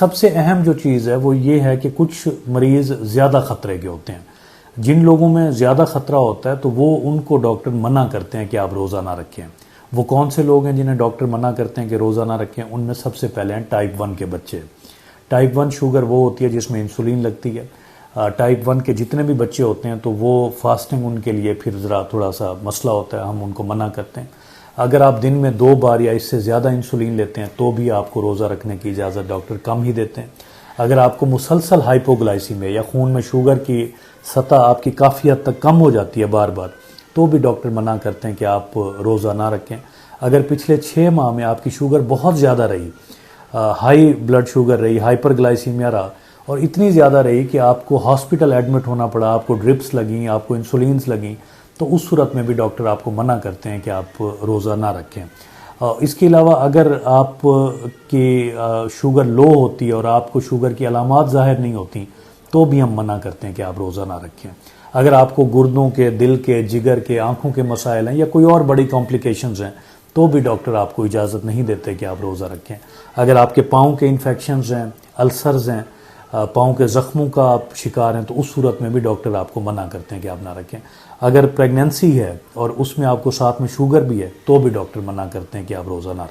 सबसे अहम जो चीज़ है वो ये है कि कुछ मरीज़ ज़्यादा ख़तरे के होते हैं। जिन लोगों में ज़्यादा ख़तरा होता है तो वो उनको डॉक्टर मना करते हैं कि आप रोज़ा ना रखें। वो कौन से लोग हैं जिन्हें डॉक्टर मना करते हैं कि रोज़ा ना रखें? उनमें सबसे पहले हैं टाइप 1 के बच्चे। टाइप 1 शुगर वो होती है जिसमें इंसुलिन लगती है। टाइप 1 के जितने भी बच्चे होते हैं तो वो फास्टिंग उनके लिए फिर ज़रा थोड़ा सा मसला होता है, हम उनको मना करते हैं। अगर आप दिन में 2 बार या इससे ज़्यादा इंसुलिन लेते हैं तो भी आपको रोज़ा रखने की इजाज़त डॉक्टर कम ही देते हैं। अगर आपको मुसलसल हाइपोग्लाइसीमिया या खून में शुगर की सतह आपकी काफ़ी हद तक कम हो जाती है बार बार, तो भी डॉक्टर मना करते हैं कि आप रोज़ा ना रखें। अगर पिछले 6 माह में आपकी शुगर बहुत ज़्यादा रही, हाई ब्लड शुगर रही, हाइपरग्लाइसीमिया रहा और इतनी ज़्यादा रही कि आपको हॉस्पिटल एडमिट होना पड़ा, आपको ड्रिप्स लगीं, आपको इंसुलिन्स लगीं, तो उस सूरत में भी डॉक्टर आपको मना करते हैं कि आप रोज़ा ना रखें। इसके अलावा अगर आप की शुगर लो होती है और आपको शुगर की अलामात ज़ाहिर नहीं होती तो भी हम मना करते हैं कि आप रोज़ा ना रखें। अगर आपको गुर्दों के, दिल के, जिगर के, आँखों के मसाइल हैं या कोई और बड़ी कॉम्प्लिकेशंस हैं तो भी डॉक्टर आपको इजाज़त नहीं देते कि आप रोज़ा रखें। अगर आपके पाँव के इन्फेक्शंस हैं, अल्सर्स हैं, पाँव के ज़ख्मों का आप शिकार हैं तो उस सूरत में भी डॉक्टर आपको मना करते हैं कि आप ना रखें। अगर प्रेगनेंसी है और उसमें आपको साथ में शुगर भी है तो भी डॉक्टर मना करते हैं कि आप रोज़ा ना रखें।